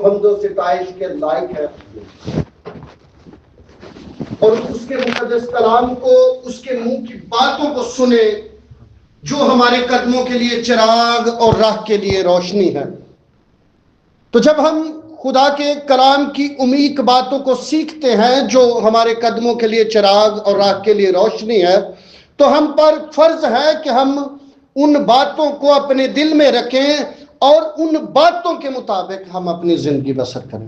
حمد و ستائش کے لائق ہے، اور اس کے مقدس کلام کو، اس کے منہ کی باتوں کو سنے جو ہمارے قدموں کے لیے چراغ اور راہ کے لیے روشنی ہے۔ تو جب ہم خدا کے کلام کی عمیق باتوں کو سیکھتے ہیں جو ہمارے قدموں کے لیے چراغ اور راہ کے لیے روشنی ہے، تو ہم پر فرض ہے کہ ہم ان باتوں کو اپنے دل میں رکھیں اور ان باتوں کے مطابق ہم اپنی زندگی بسر کریں۔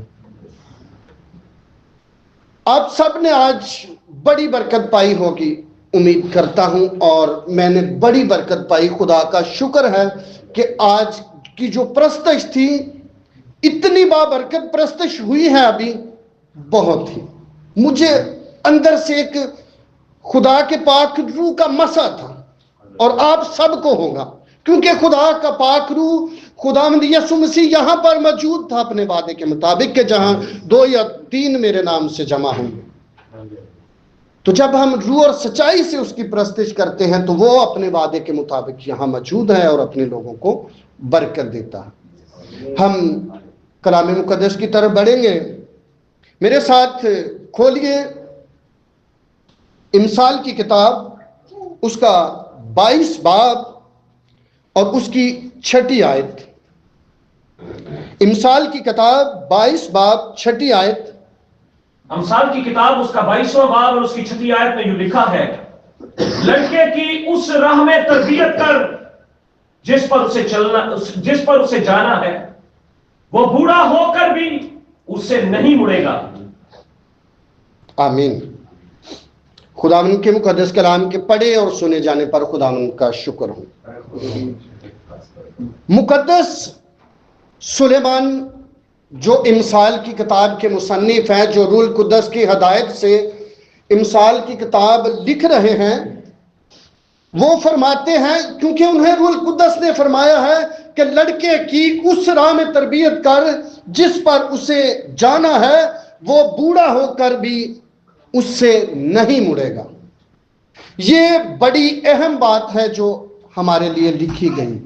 آپ سب نے آج بڑی برکت پائی ہوگی، امید کرتا ہوں، اور میں نے بڑی برکت پائی۔ خدا کا شکر ہے کہ آج کی جو پرستش تھی، اتنی بابرکت پرستش ہوئی ہے، ابھی بہت ہی مجھے اندر سے ایک خدا کے پاک روح کا مسا تھا، اور آپ سب کو ہوگا، کیونکہ خدا کا پاک روح خداوند یسوع مسیح یہاں پر موجود تھا اپنے وعدے کے مطابق کہ جہاں 2 یا 3 میرے نام سے جمع ہوں گے۔ تو جب ہم روح اور سچائی سے اس کی پرستش کرتے ہیں تو وہ اپنے وعدے کے مطابق یہاں موجود ہے اور اپنے لوگوں کو برکت دیتا ہے۔ ہم کلام مقدس کی طرف بڑھیں گے۔ میرے ساتھ کھولیے امثال کی کتاب، اس کا 22 باب اور اس کی 6 آیت۔ امثال کی کتاب 22 باب 6 آیت۔ امثال کی کتاب اس کا 22واں باب اور اس کی 6 آیت میں یوں لکھا ہے، لڑکے کی اس راہ میں تربیت کر جس پر اسے جانا ہے، وہ بوڑھا ہو کر بھی اس سے نہیں مڑے گا۔ آمین۔ خداوند کے مقدس کلام کے پڑھے اور سنے جانے پر خداوند کا شکر ہو۔ مقدس سلیمان جو امثال کی کتاب کے مصنف ہیں، جو روح القدس کی ہدایت سے امثال کی کتاب لکھ رہے ہیں، وہ فرماتے ہیں، کیونکہ انہیں روح القدس نے فرمایا ہے کہ لڑکے کی اس راہ میں تربیت کر جس پر اسے جانا ہے، وہ بوڑھا ہو کر بھی اس سے نہیں مڑے گا۔ یہ بڑی اہم بات ہے جو ہمارے لیے لکھی گئی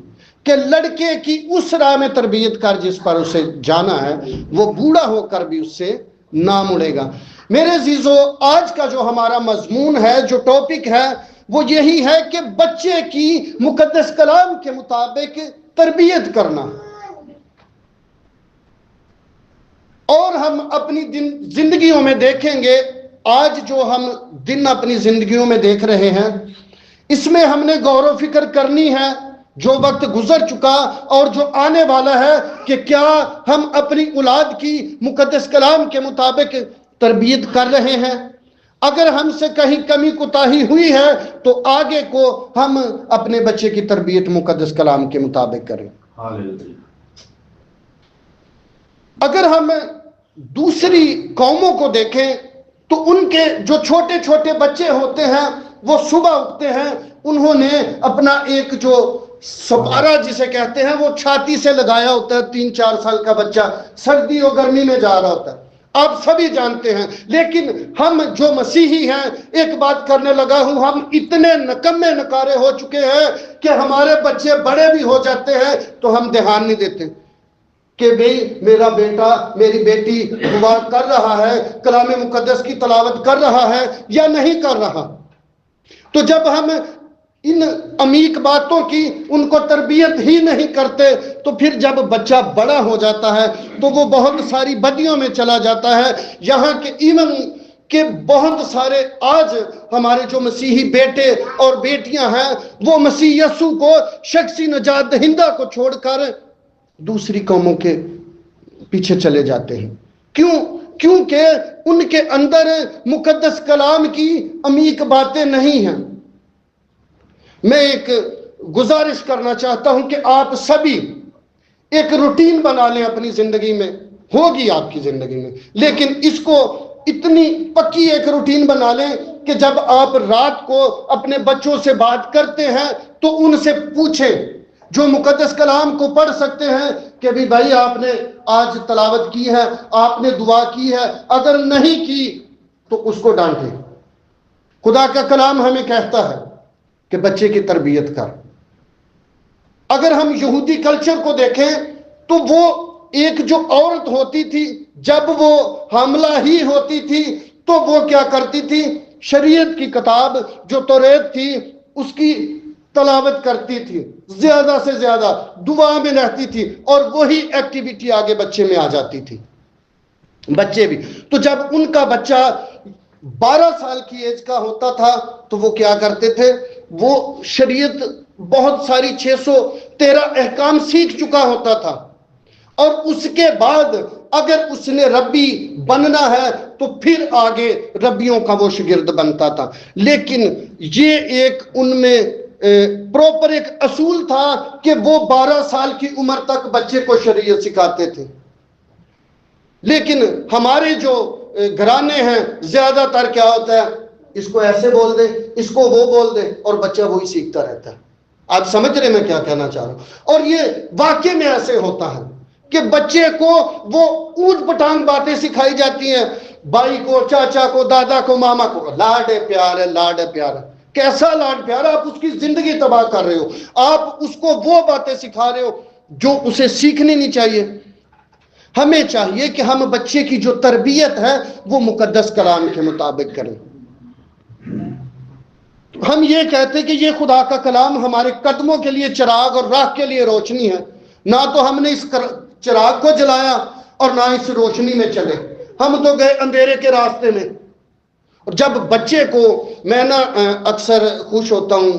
کہ لڑکے کی اس راہ میں تربیت کر جس پر اسے جانا ہے، وہ بوڑھا ہو کر بھی اس سے نہ مڑے گا۔ میرے عزیزو، آج کا جو ہمارا مضمون ہے، جو ٹاپک ہے، وہ یہی ہے کہ بچے کی مقدس کلام کے مطابق تربیت کرنا۔ اور ہم اپنی زندگیوں میں دیکھیں گے، آج جو ہم دن اپنی زندگیوں میں دیکھ رہے ہیں، اس میں ہم نے غور و فکر کرنی ہے جو وقت گزر چکا اور جو آنے والا ہے، کہ کیا ہم اپنی اولاد کی مقدس کلام کے مطابق تربیت کر رہے ہیں۔ اگر ہم سے کہیں کمی کوتاہی ہوئی ہے تو آگے کو ہم اپنے بچے کی تربیت مقدس کلام کے مطابق کریں۔ اگر ہم دوسری قوموں کو دیکھیں تو ان کے جو چھوٹے چھوٹے بچے ہوتے ہیں، وہ صبح اٹھتے ہیں، انہوں نے اپنا ایک جو سپارہ جسے کہتے ہیں وہ چھاتی سے لگایا ہوتا ہے۔ 3-4 سال کا بچہ سردی اور گرمی میں جا رہا ہوتا ہے، آپ سبھی جانتے ہیں۔ لیکن ہم جو مسیحی ہیں، ایک بات کرنے لگا ہوں، ہم اتنے نکمے نکارے ہو چکے ہیں کہ ہمارے بچے بڑے بھی ہو جاتے ہیں تو ہم دھیان نہیں دیتے کہ بھئی میرا بیٹا میری بیٹی دعا کر رہا ہے، کلام مقدس کی تلاوت کر رہا ہے یا نہیں کر رہا۔ تو جب ہم ان عمیق باتوں کی ان کو تربیت ہی نہیں کرتے تو پھر جب بچہ بڑا ہو جاتا ہے تو وہ بہت ساری بدیوں میں چلا جاتا ہے۔ یہاں کے ایون کہ بہت سارے آج ہمارے جو مسیحی بیٹے اور بیٹیاں ہیں، وہ مسیح یسوع کو شخصی نجات دہندہ کو چھوڑ کر دوسری قوموں کے پیچھے چلے جاتے ہیں۔ کیونکہ ان کے اندر مقدس کلام کی عمیق باتیں نہیں ہیں۔ میں ایک گزارش کرنا چاہتا ہوں کہ آپ سبھی ایک روٹین بنا لیں اپنی زندگی میں، ہوگی آپ کی زندگی میں، لیکن اس کو اتنی پکی ایک روٹین بنا لیں کہ جب آپ رات کو اپنے بچوں سے بات کرتے ہیں تو ان سے پوچھیں، جو مقدس کلام کو پڑھ سکتے ہیں، کہ بھی بھائی آپ نے آج تلاوت کی ہے، آپ نے دعا کی ہے، اگر نہیں کی تو اس کو ڈانٹیں۔ خدا کا کلام ہمیں کہتا ہے کہ بچے کی تربیت کر۔ اگر ہم یہودی کلچر کو دیکھیں تو وہ ایک جو عورت ہوتی تھی جب وہ حاملہ ہی ہوتی تھی تو وہ کیا کرتی تھی؟ شریعت کی کتاب جو توریت تھی اس کی تلاوت کرتی تھی، زیادہ سے زیادہ دعا میں رہتی تھی، اور وہی ایکٹیویٹی آگے بچے میں آ جاتی تھی۔ بچے بھی تو جب ان کا بچہ 12 سال کی ایج کا ہوتا تھا تو وہ کیا کرتے تھے؟ وہ شریعت بہت ساری 613 احکام سیکھ چکا ہوتا تھا، اور اس کے بعد اگر اس نے ربی بننا ہے تو پھر آگے ربیوں کا وہ شاگرد بنتا تھا۔ لیکن یہ ایک ان میں پروپر ایک اصول تھا کہ وہ 12 سال کی عمر تک بچے کو شریعت سکھاتے تھے۔ لیکن ہمارے جو گھرانے ہیں زیادہ تر کیا ہوتا ہے؟ اس کو ایسے بول دے، اس کو وہ بول دے، اور بچہ وہی سیکھتا رہتا ہے۔ آپ سمجھ رہے میں کیا کہنا چاہ رہا ہوں؟ اور یہ واقع میں ایسے ہوتا ہے کہ بچے کو وہ اونٹ پٹانگ باتیں سکھائی جاتی ہیں، بھائی کو، چاچا کو، دادا کو، ماما کو، لاڈ ہے پیار ہے، لاڈ ہے پیار ہے۔ کیسا لاڈ پیار ہے؟ آپ اس کی زندگی تباہ کر رہے ہو، آپ اس کو وہ باتیں سکھا رہے ہو جو اسے سیکھنی نہیں چاہیے۔ ہمیں چاہیے کہ ہم بچے کی جو تربیت ہے وہ مقدس کلام کے مطابق کریں۔ ہم یہ کہتے کہ یہ خدا کا کلام ہمارے قدموں کے لیے چراغ اور راہ کے لیے روشنی ہے، نہ تو ہم نے اس چراغ کو جلایا اور نہ اس روشنی میں چلے، ہم تو گئے اندھیرے کے راستے میں۔ اور جب بچے کو میں نا اکثر خوش ہوتا ہوں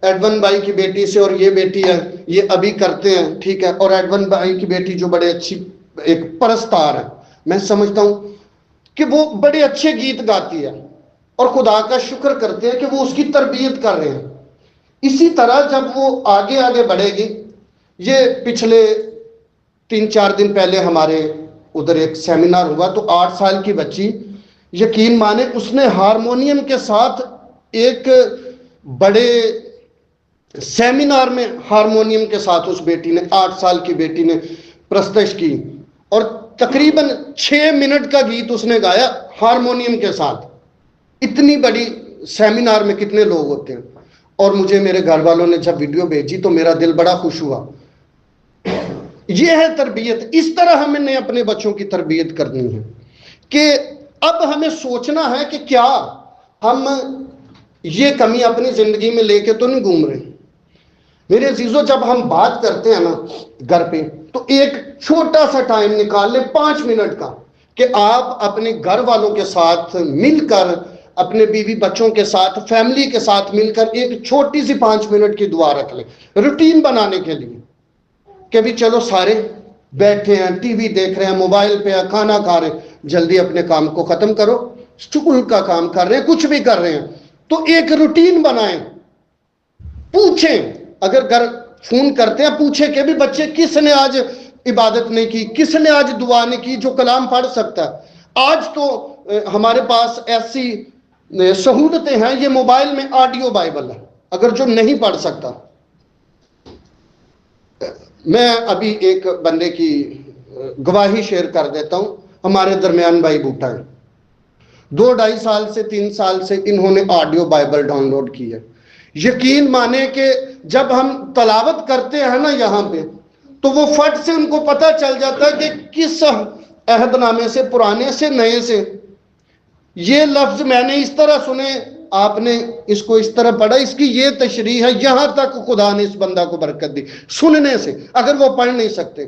ایڈون بھائی کی بیٹی سے، اور یہ بیٹی ہے یہ ابھی کرتے ہیں، ٹھیک ہے، اور ایڈون بھائی کی بیٹی جو بڑے اچھی ایک پرستار ہے، میں سمجھتا ہوں کہ وہ بڑے اچھے گیت گاتی ہے، اور خدا کا شکر کرتے ہیں کہ وہ اس کی تربیت کر رہے ہیں۔ اسی طرح جب وہ آگے آگے بڑھے گی، یہ پچھلے 3-4 دن پہلے ہمارے ادھر ایک سیمینار ہوا تو 8 سال کی بچی، یقین مانے اس نے ہارمونیم کے ساتھ ایک بڑے سیمینار میں ہارمونیم کے ساتھ اس بیٹی نے 8 سال کی بیٹی نے پرستش کی، اور تقریباً 6 منٹ کا گیت اس نے گایا ہارمونیم کے ساتھ۔ اتنی بڑی سیمینار میں کتنے لوگ ہوتے ہیں، اور مجھے میرے گھر والوں نے جب ویڈیو بھیجی تو میرا دل بڑا خوش ہوا۔ یہ ہے تربیت۔ اس طرح ہم نے اپنے بچوں کی تربیت کرنی ہے کہ اب ہمیں سوچنا ہے کہ کیا ہم یہ کمی اپنی زندگی میں لے کے تو نہیں گھوم رہے۔ میرے عزیزو، جب ہم بات کرتے ہیں نا گھر پہ تو ایک چھوٹا سا ٹائم نکال لیں 5 منٹ کا کہ آپ اپنے گھر والوں کے ساتھ مل کر، اپنے بیوی بچوں کے ساتھ، فیملی کے ساتھ مل کر ایک چھوٹی سی 5 منٹ کی دعا رکھ لیں روٹین بنانے کے لیے کہ بھی چلو سارے بیٹھے ہیں، ٹی وی دیکھ رہے ہیں، موبائل پہ ہیں، کھانا کھا رہے ہیں، جلدی اپنے کام کو ختم کرو، اسکول کا کام کر رہے ہیں، کچھ بھی کر رہے ہیں تو ایک روٹین بنائیں۔ پوچھیں، اگر گھر فون کرتے ہیں پوچھیں کہ بھی بچے کس نے آج عبادت نہیں کی، کس نے آج دعا نہیں کی جو کلام پڑھ سکتا ہے۔ آج تو ہمارے پاس ایسی سہولتیں ہیں، یہ موبائل میں آڈیو بائبل ہے، اگر جو نہیں پڑھ سکتا۔ میں ابھی ایک بندے کی گواہی شیئر کر دیتا ہوں، ہمارے درمیان بھائی بوٹا ہے، 2-2.5 سال سے 3 سال سے انہوں نے آڈیو بائبل ڈاؤن لوڈ کی ہے۔ یقین مانے کہ جب ہم تلاوت کرتے ہیں نا یہاں پہ تو وہ فٹ سے ان کو پتہ چل جاتا ہے کہ کس عہد نامے سے، پرانے سے، نئے سے یہ لفظ میں نے اس طرح سنے، آپ نے اس کو اس طرح پڑھا، اس کی یہ تشریح ہے، یہاں تک خدا نے اس بندہ کو برکت دی سننے سے، اگر وہ پڑھ نہیں سکتے۔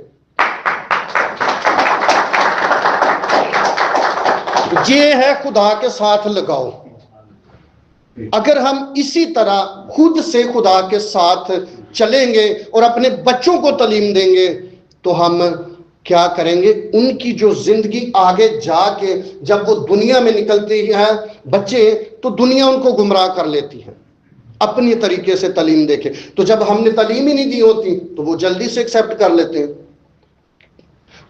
یہ ہے خدا کے ساتھ لگاؤ۔ اگر ہم اسی طرح خود سے خدا کے ساتھ چلیں گے اور اپنے بچوں کو تعلیم دیں گے تو ہم کیا کریں گے؟ ان کی جو زندگی آگے جا کے جب وہ دنیا میں نکلتی ہے بچے، تو دنیا ان کو گمراہ کر لیتی ہے اپنی طریقے سے تعلیم دے کے۔ تو جب ہم نے تعلیم ہی نہیں دی ہوتی تو وہ جلدی سے ایکسیپٹ کر لیتے ہیں۔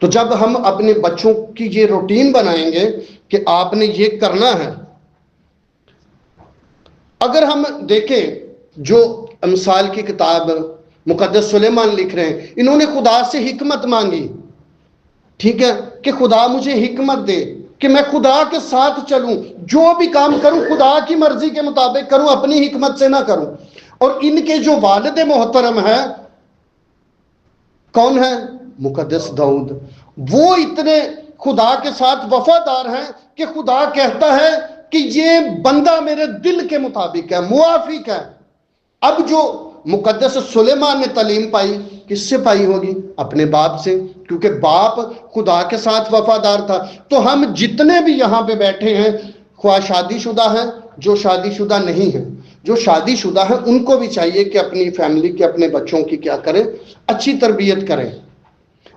تو جب ہم اپنے بچوں کی یہ روٹین بنائیں گے کہ آپ نے یہ کرنا ہے، اگر ہم دیکھیں جو امثال کی کتاب مقدس سلیمان لکھ رہے ہیں، انہوں نے خدا سے حکمت مانگی، ٹھیک ہے، کہ خدا مجھے حکمت دے کہ میں خدا کے ساتھ چلوں، جو بھی کام کروں خدا کی مرضی کے مطابق کروں، اپنی حکمت سے نہ کروں۔ اور ان کے جو والد محترم ہیں کون ہیں؟ مقدس داؤد، وہ اتنے خدا کے ساتھ وفادار ہیں کہ خدا کہتا ہے کہ یہ بندہ میرے دل کے مطابق ہے، موافق ہے۔ اب جو مقدس سلیمان نے تعلیم پائی کس سے پائی ہوگی؟ اپنے باپ سے، کیونکہ باپ خدا کے ساتھ وفادار تھا۔ تو ہم جتنے بھی یہاں پہ بیٹھے ہیں، خواہ شادی شدہ ہیں، جو شادی شدہ نہیں ہیں، جو شادی شدہ ہیں ان کو بھی چاہیے کہ اپنی فیملی کے، اپنے بچوں کی کیا کریں؟ اچھی تربیت کریں۔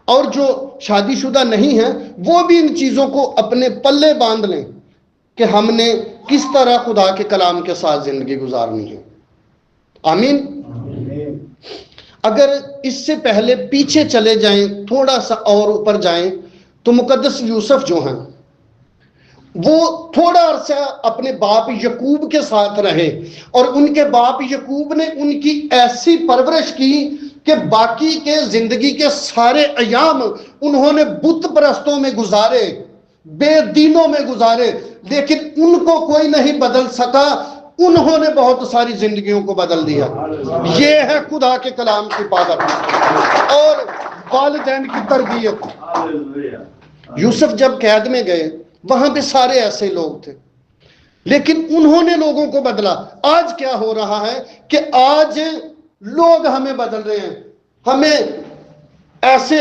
اور جو شادی شدہ نہیں ہیں وہ بھی ان چیزوں کو اپنے پلے باندھ لیں کہ ہم نے کس طرح خدا کے کلام کے ساتھ زندگی گزارنی ہے۔ آمین۔ اگر اس سے پہلے پیچھے چلے جائیں، تھوڑا سا اور اوپر جائیں، تو مقدس یوسف جو ہیں وہ تھوڑا عرصہ اپنے باپ یعقوب کے ساتھ رہے، اور ان کے باپ یعقوب نے ان کی ایسی پرورش کی کہ باقی کے زندگی کے سارے ایام انہوں نے بت پرستوں میں گزارے، بے دینوں میں گزارے، لیکن ان کو کوئی نہیں بدل سکا۔ انہوں نے بہت ساری زندگیوں کو بدل دیا۔ یہ ہے خدا کے کلام کی حفاظت اور والدین کی تربیت۔ یوسف جب قید میں گئے وہاں پہ سارے ایسے لوگ تھے، لیکن انہوں نے لوگوں کو بدلا۔ آج کیا ہو رہا ہے کہ آج لوگ ہمیں بدل رہے ہیں، ہمیں ایسے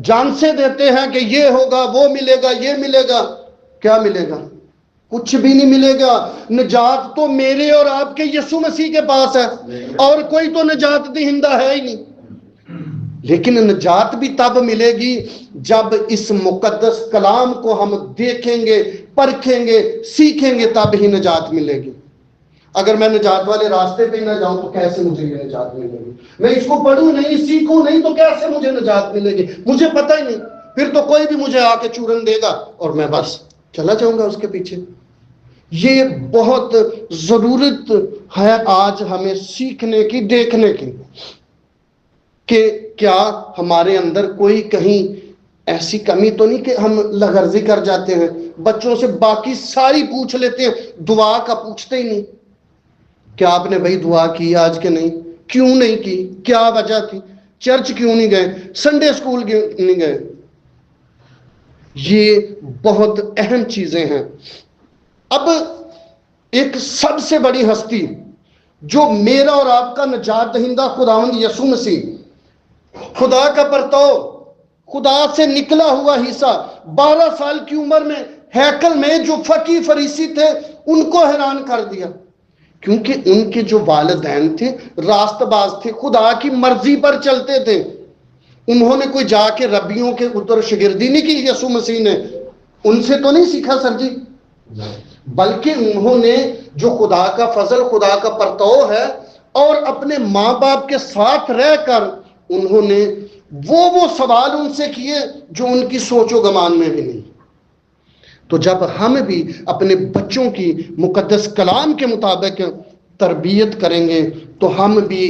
جانسے دیتے ہیں کہ یہ ہوگا، وہ ملے گا، یہ ملے گا۔ کیا ملے گا؟ کچھ بھی نہیں ملے گا۔ نجات تو میرے اور آپ کے یسوع مسیح کے پاس ہے، اور کوئی تو نجات دہندہ ہے ہی نہیں۔ لیکن نجات بھی تب ملے گی جب اس مقدس کلام کو ہم دیکھیں گے، پرکھیں گے، سیکھیں گے، تب ہی نجات ملے گی۔ اگر میں نجات والے راستے پہ نہ جاؤں تو کیسے مجھے یہ نجات ملے گی؟ میں اس کو پڑھوں نہیں، سیکھوں نہیں، تو کیسے مجھے نجات ملے گی؟ مجھے پتہ ہی نہیں۔ پھر تو کوئی بھی مجھے آ کے چورن دے گا اور میں بس چلا جاؤں گا اس کے پیچھے۔ یہ بہت ضرورت ہے آج ہمیں سیکھنے کی، دیکھنے کی، کہ کیا ہمارے اندر کوئی کہیں ایسی کمی تو نہیں کہ ہم لغرضی کر جاتے ہیں، بچوں سے باقی ساری پوچھ لیتے ہیں، دعا کا پوچھتے ہی نہیں۔ کیا آپ نے بھائی دعا کی آج کے نہیں؟ کیوں نہیں کی؟ کیا وجہ تھی؟ چرچ کیوں نہیں گئے؟ سنڈے اسکول کیوں نہیں گئے؟ یہ بہت اہم چیزیں ہیں۔ اب ایک سب سے بڑی ہستی جو میرا اور آپ کا نجات دہندہ خداوند یسوع مسیح، خدا کا پرتو، خدا سے نکلا ہوا حصہ، 12 سال کی عمر میں ہیکل میں جو فقی فریسی تھے ان کو حیران کر دیا، کیونکہ ان کے جو والدین تھے راست باز تھے، خدا کی مرضی پر چلتے تھے۔ انہوں نے کوئی جا کے ربیوں کے ادھر شاگردی نہیں کی یسوع مسیح نے، ان سے تو نہیں سیکھا سر جی، بلکہ انہوں نے جو خدا کا فضل، خدا کا پرتو ہے، اور اپنے ماں باپ کے ساتھ رہ کر انہوں نے وہ سوال ان سے کیے جو ان کی سوچ و گمان میں بھی نہیں۔ تو جب ہم بھی اپنے بچوں کی مقدس کلام کے مطابق تربیت کریں گے تو ہم بھی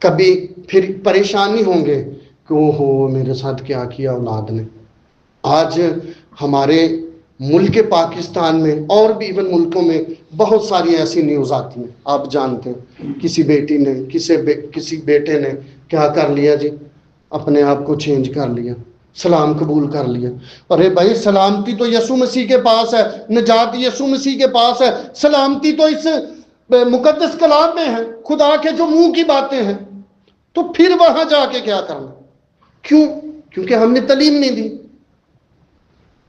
کبھی پھر پریشانی ہوں گے کہ اوہو میرے ساتھ کیا کیا اولاد نے۔ آج ہمارے ملک پاکستان میں اور بھی ایون ملکوں میں بہت ساری ایسی نیوز آتی ہیں، آپ جانتے ہیں، کسی بیٹی نے، کسی بیٹے نے کیا کر لیا جی، اپنے آپ کو چینج کر لیا، سلام قبول کر لیا۔ ارے بھائی سلامتی تو یسوع مسیح کے پاس ہے، نجات یسوع مسیح کے پاس ہے، سلامتی تو اس مقدس کلام میں ہے، خدا کے جو منہ کی باتیں ہیں۔ تو پھر وہاں جا کے کیا کرنا؟ کیوں؟ کیونکہ ہم نے تعلیم نہیں دی۔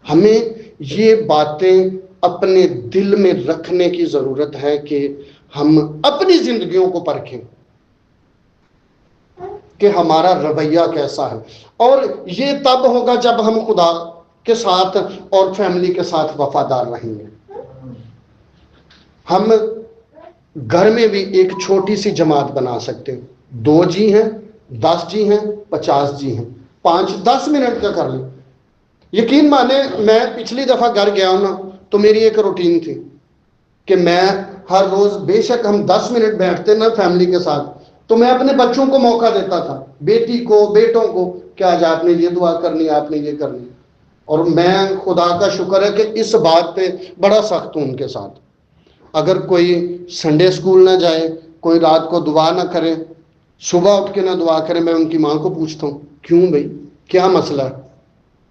ہمیں یہ باتیں اپنے دل میں رکھنے کی ضرورت ہے کہ ہم اپنی زندگیوں کو پرکھیں کہ ہمارا رویہ کیسا ہے، اور یہ تب ہوگا جب ہم خدا کے ساتھ اور فیملی کے ساتھ وفادار رہیں گے۔ ہم گھر میں بھی ایک چھوٹی سی جماعت بنا سکتے ہیں، 2 جی ہیں، 10 جی ہیں، 50 جی ہیں، 5-10 منٹ کا کر لیں۔ یقین مانے میں پچھلی دفعہ گھر گیا ہوں نا، تو میری ایک روٹین تھی کہ میں ہر روز، بے شک ہم 10 منٹ بیٹھتے نا فیملی کے ساتھ، تو میں اپنے بچوں کو موقع دیتا تھا، بیٹی کو، بیٹوں کو، کہ آج آپ نے یہ دعا کرنی، آپ نے یہ کرنی۔ اور میں خدا کا شکر ہے کہ اس بات پہ بڑا سخت ہوں ان کے ساتھ۔ اگر کوئی سنڈے اسکول نہ جائے، کوئی رات کو دعا نہ کرے، صبح اٹھ کے نہ دعا کرے، میں ان کی ماں کو پوچھتا ہوں کیوں بھائی، کیا مسئلہ ہے؟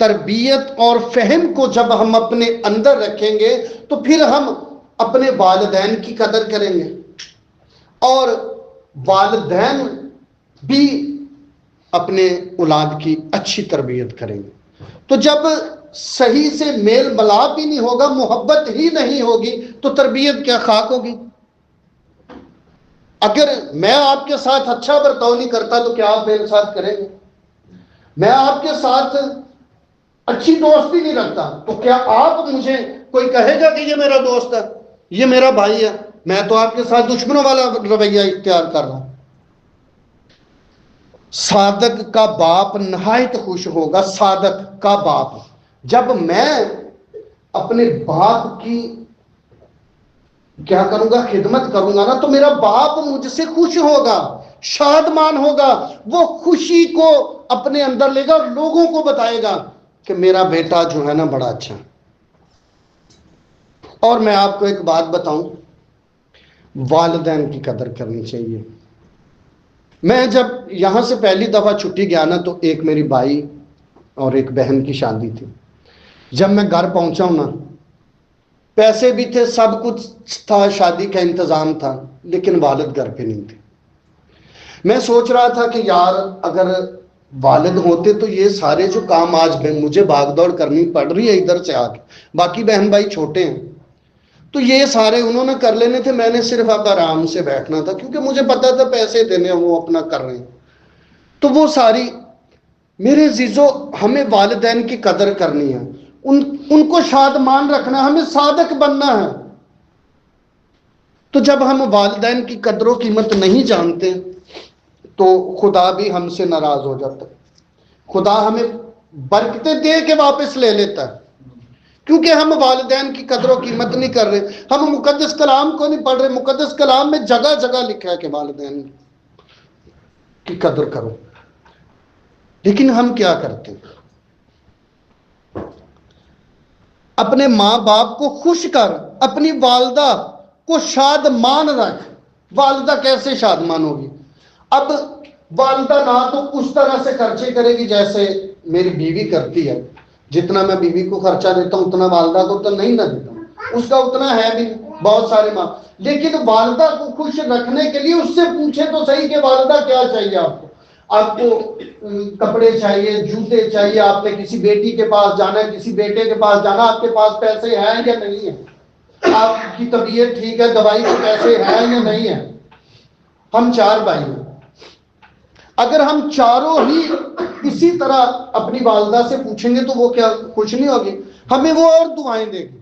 تربیت اور فہم کو جب ہم اپنے اندر رکھیں گے تو پھر ہم اپنے والدین کی قدر کریں گے، اور والدین بھی اپنے اولاد کی اچھی تربیت کریں گے۔ تو جب صحیح سے میل ملاپ ہی نہیں ہوگا، محبت ہی نہیں ہوگی، تو تربیت کیا خاک ہوگی؟ اگر میں آپ کے ساتھ اچھا برتاؤ نہیں کرتا تو کیا آپ میرے ساتھ کریں گے؟ میں آپ کے ساتھ اچھی دوستی نہیں رکھتا تو کیا آپ مجھے کوئی کہے گا کہ یہ میرا دوست ہے، یہ میرا بھائی ہے؟ میں تو آپ کے ساتھ دشمنوں والا رویہ اختیار کر رہا ہوں۔ صادق کا باپ نہایت خوش ہوگا، صادق کا باپ، جب میں اپنے باپ کی کیا کروں گا، خدمت کروں گا نا، تو میرا باپ مجھ سے خوش ہوگا، شادمان ہوگا، وہ خوشی کو اپنے اندر لے گا اور لوگوں کو بتائے گا کہ میرا بیٹا جو ہے نا بڑا اچھا۔ اور میں آپ کو ایک بات بتاؤں، والدین کی قدر کرنی چاہیے۔ میں جب یہاں سے پہلی دفعہ چھٹی گیا نا تو ایک میری بھائی اور ایک بہن کی شادی تھی۔ جب میں گھر پہنچا ہوں نا، پیسے بھی تھے، سب کچھ تھا، شادی کا انتظام تھا، لیکن والد گھر پہ نہیں تھے۔ میں سوچ رہا تھا کہ یار اگر والد ہوتے تو یہ سارے جو کام آج مجھے بھاگ دوڑ کرنی پڑ رہی ہے ادھر سے آ کے، باقی بہن بھائی چھوٹے ہیں تو یہ سارے انہوں نے کر لینے تھے، میں نے صرف اب آرام سے بیٹھنا تھا، کیونکہ مجھے پتا تھا پیسے دینے وہ اپنا کر رہے ہیں۔ تو وہ ساری میرے عزیزو، ہمیں والدین کی قدر کرنی ہے، ان کو شادمان رکھنا ہے، ہمیں صادق بننا ہے۔ تو جب ہم والدین کی قدر و قیمت نہیں جانتے تو خدا بھی ہم سے ناراض ہو جاتا ہے، خدا ہمیں برکتیں دے کے واپس لے لیتا ہے، کیونکہ ہم والدین کی قدر و قیمت نہیں کر رہے۔ ہم مقدس کلام کو نہیں پڑھ رہے، مقدس کلام میں جگہ جگہ لکھا ہے کہ والدین کی قدر کرو، لیکن ہم کیا کرتے ہیں؟ اپنے ماں باپ کو خوش کر، اپنی والدہ کو شادمان رکھ۔ والدہ کیسے شادمان ہوگی؟ اب والدہ نہ تو اس طرح سے خرچے کرے گی جیسے میری بیوی کرتی ہے، جتنا میں بیوی کو خرچہ دیتا ہوں اتنا والدہ کو تو نہیں نہ دیتا ہوں، اس کا اتنا ہے بھی بہت سارے ماں، لیکن والدہ کو خوش رکھنے کے لیے اس سے پوچھے تو صحیح کہ والدہ کیا چاہیے آپ کو؟ آپ کو کپڑے چاہیے، جوتے چاہیے، آپ نے کسی بیٹی کے پاس جانا ہے، کسی بیٹے کے پاس جانا، آپ کے پاس پیسے ہیں یا نہیں ہیں؟ آپ کی طبیعت ٹھیک ہے، دوائی کے پیسے ہیں یا نہیں ہیں؟ ہم 4 بھائی ہیں، اگر ہم چاروں ہی اسی طرح اپنی والدہ سے پوچھیں گے تو وہ کیا خوش نہیں ہوگی؟ ہمیں وہ اور دعائیں دے گی،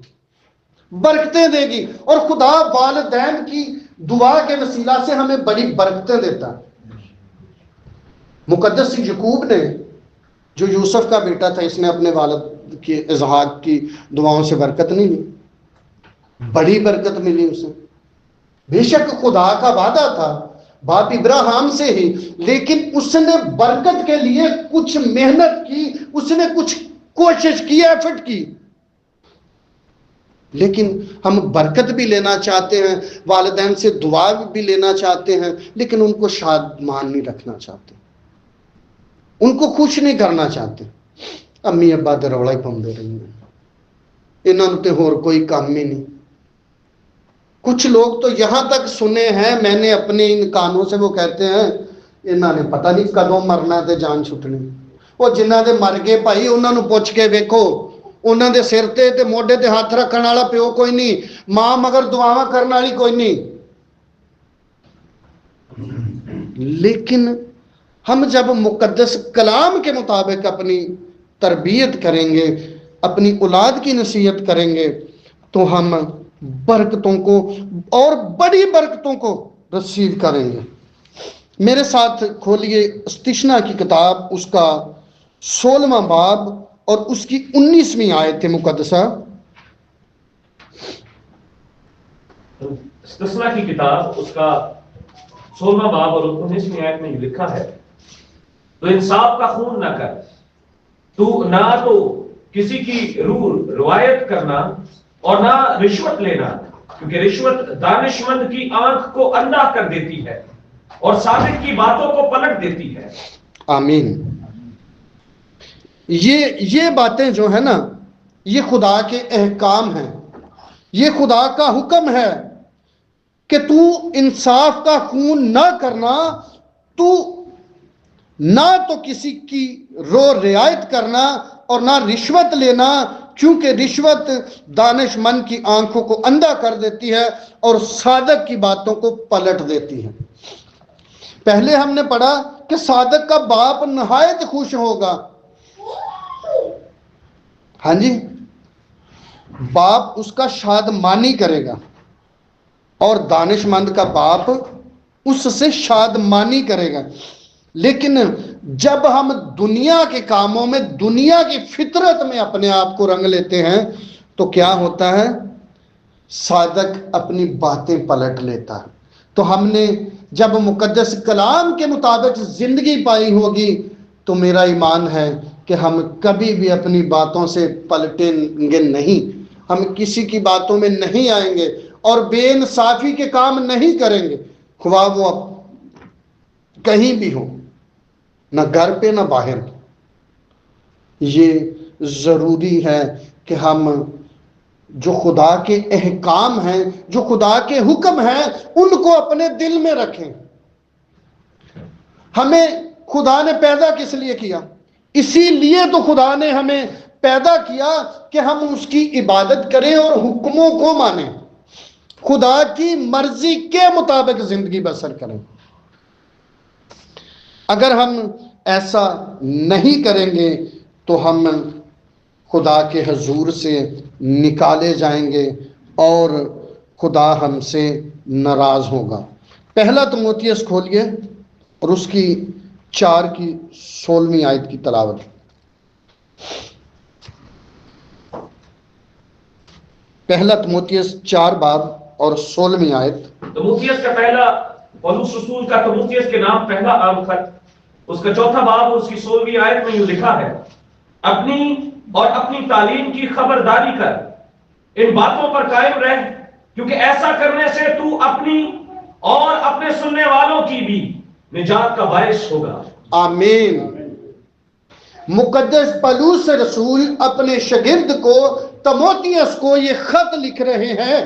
برکتیں دے گی، اور خدا والدین کی دعا کے وسیلہ سے ہمیں بڑی برکتیں دیتا ہے۔ مقدس یعقوب نے، جو یوسف کا بیٹا تھا، اس نے اپنے والد کی اسحاق کی دعاؤں سے برکت نہیں لی، بڑی برکت ملی اسے۔ بے شک خدا کا وعدہ تھا باپ ابراہیم سے ہی، لیکن اس نے برکت کے لیے کچھ محنت کی، اس نے کچھ کوشش کی، ایفرٹ کی۔ لیکن ہم برکت بھی لینا چاہتے ہیں، والدین سے دعا بھی لینا چاہتے ہیں، لیکن ان کو شادمان نہیں رکھنا چاہتے، ان کو خوش نہیں کرنا چاہتے۔ امی ابا تے رولا ہی پاؤندے رہی ہیں، انہاں نوں تے ہور کوئی کام ہی نہیں۔ کچھ لوگ تو یہاں تک سنے ہیں، میں نے اپنے ان کانوں سے، وہ کہتے ہیں انہاں نے پتہ نہیں کدوں مرنا تے جان چھٹنی۔ وہ جنہاں دے مر گئے بھائی انہاں نوں پوچھ کے ویکھو، انہاں دے سر تے موڈے تے ہاتھ رکھن والا پیو کوئی نہیں، ماں مگر دعاواں کرن والی کوئی نہیں۔ لیکن ہم جب مقدس کلام کے مطابق اپنی تربیت کریں گے، اپنی اولاد کی نصیحت کریں گے، تو ہم برکتوں کو اور بڑی برکتوں کو رسیو کریں گے۔ میرے ساتھ کھولیے استثنا کی کتاب، اس کا 16واں باب اور اس کی 19ویں آیت مقدسہ۔ استثنا کی کتاب، اس کا 16واں باب اور 19ویں آیت میں یہ لکھا ہے، تو انصاف کا خون نہ کر، تو نہ تو کسی کی روایت کرنا اور نہ رشوت لینا، کیونکہ رشوت دانشمند کی آنکھ کو اندھا کر دیتی ہے اور صادق کی باتوں کو پلٹ دیتی ہے۔ آمین۔ یہ باتیں جو ہے نا یہ خدا کے احکام ہیں, یہ خدا کا حکم ہے کہ تو انصاف کا خون نہ کرنا, تو نہ تو کسی کی رعایت کرنا اور نہ رشوت لینا, کیونکہ رشوت دانش مند کی آنکھوں کو اندھا کر دیتی ہے اور صادق کی باتوں کو پلٹ دیتی ہے. پہلے ہم نے پڑھا کہ صادق کا باپ نہایت خوش ہوگا. ہاں جی, باپ اس کا شادمانی کرے گا اور دانش مند کا باپ اس سے شادمانی کرے گا. لیکن جب ہم دنیا کے کاموں میں, دنیا کی فطرت میں اپنے آپ کو رنگ لیتے ہیں تو کیا ہوتا ہے؟ صادق اپنی باتیں پلٹ لیتا ہے. تو ہم نے جب مقدس کلام کے مطابق زندگی پائی ہوگی تو میرا ایمان ہے کہ ہم کبھی بھی اپنی باتوں سے پلٹیں گے نہیں, ہم کسی کی باتوں میں نہیں آئیں گے اور بے انصافی کے کام نہیں کریں گے, خواہ وہ کہیں بھی ہو, نہ گھر پہ نہ باہر. یہ ضروری ہے کہ ہم جو خدا کے احکام ہیں, جو خدا کے حکم ہیں, ان کو اپنے دل میں رکھیں. ہمیں خدا نے پیدا کس لیے کیا؟ اسی لیے تو خدا نے ہمیں پیدا کیا کہ ہم اس کی عبادت کریں اور حکموں کو مانیں, خدا کی مرضی کے مطابق زندگی بسر کریں. اگر ہم ایسا نہیں کریں گے تو ہم خدا کے حضور سے نکالے جائیں گے اور خدا ہم سے ناراض ہوگا. پہلا تموتھیوس کھولیے اور اس کی 4 کی 16ویں آیت کی تلاوت. پہلا تموتھیوس 4 باب اور 16ویں آیت. تموتھیوس کا پہلا, پولس رسول کا تموتھیوس کے نام پہلا عام خط, اس کا 4 باب اور اس کی 16ویں آیت میں یوں لکھا ہے, اپنی تعلیم کی خبرداری کر, ان باتوں پر قائم رہ, کیونکہ ایسا کرنے سے تو اپنی اور اپنے سننے والوں کی بھی نجات کا باعث ہوگا. آمین. مقدس پولس رسول اپنے شاگرد کو تموتھیوس کو یہ خط لکھ رہے ہیں,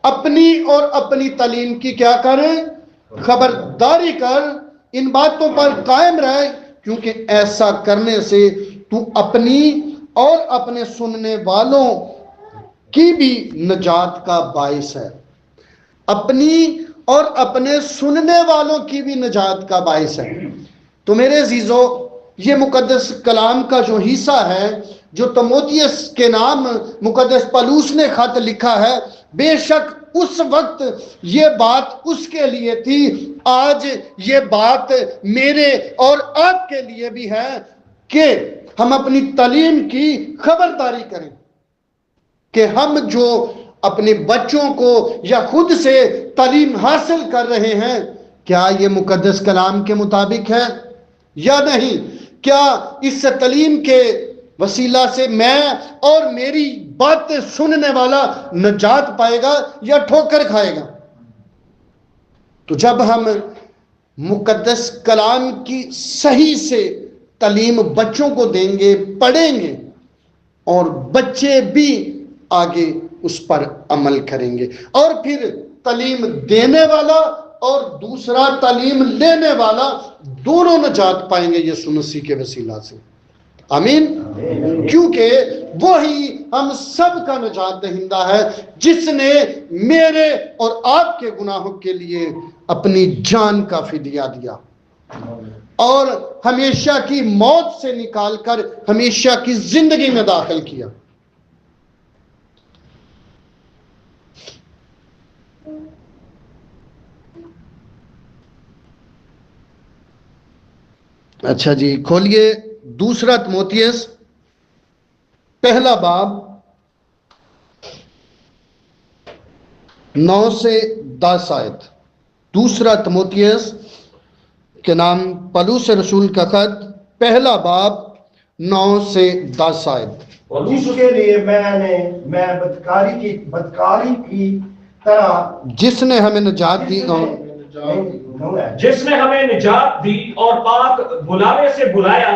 اپنی اور اپنی تعلیم کی کیا کریں؟ خبرداری کر, ان باتوں پر قائم رہ, کیونکہ ایسا کرنے سے تو اپنی اور اپنے سننے والوں کی بھی نجات کا باعث ہے. اپنی اور اپنے سننے والوں کی بھی نجات کا باعث ہے. تو میرے عزیزو, یہ مقدس کلام کا جو حصہ ہے جو تموتھیوس کے نام مقدس پولس نے خط لکھا ہے, بے شک اس وقت یہ بات اس کے لیے تھی, آج یہ بات میرے اور آپ کے لیے بھی ہے کہ ہم اپنی تعلیم کی خبرداری کریں کہ ہم جو اپنے بچوں کو یا خود سے تعلیم حاصل کر رہے ہیں, کیا یہ مقدس کلام کے مطابق ہے یا نہیں؟ کیا اس تعلیم کے وسیلہ سے میں اور میری باتیں سننے والا نجات پائے گا یا ٹھوکر کھائے گا؟ تو جب ہم مقدس کلام کی صحیح سے تعلیم بچوں کو دیں گے, پڑھیں گے, اور بچے بھی آگے اس پر عمل کریں گے, اور پھر تعلیم دینے والا اور دوسرا تعلیم لینے والا دونوں نجات پائیں گے یسوع مسیح کے وسیلہ سے. آمین. کیونکہ وہی ہم سب کا نجات دہندہ ہے جس نے میرے اور آپ کے گناہوں کے لیے اپنی جان کا فدیہ دیا اور ہمیشہ کی موت سے نکال کر ہمیشہ کی زندگی میں داخل کیا. اچھا جی, کھولیے دوسرا تموتھیوس پہلا باب 9 سے 10 آیت. دوسرا تموتھیوس کے نام پولس رسول کا خط پہلا باب 9 سے 10 آیت. اور اس کے لیے میں بدکاری کی طرح جس نے ہمیں نجات دی جس نے ہمیں نجات دی اور پاک بلاوے سے بلایا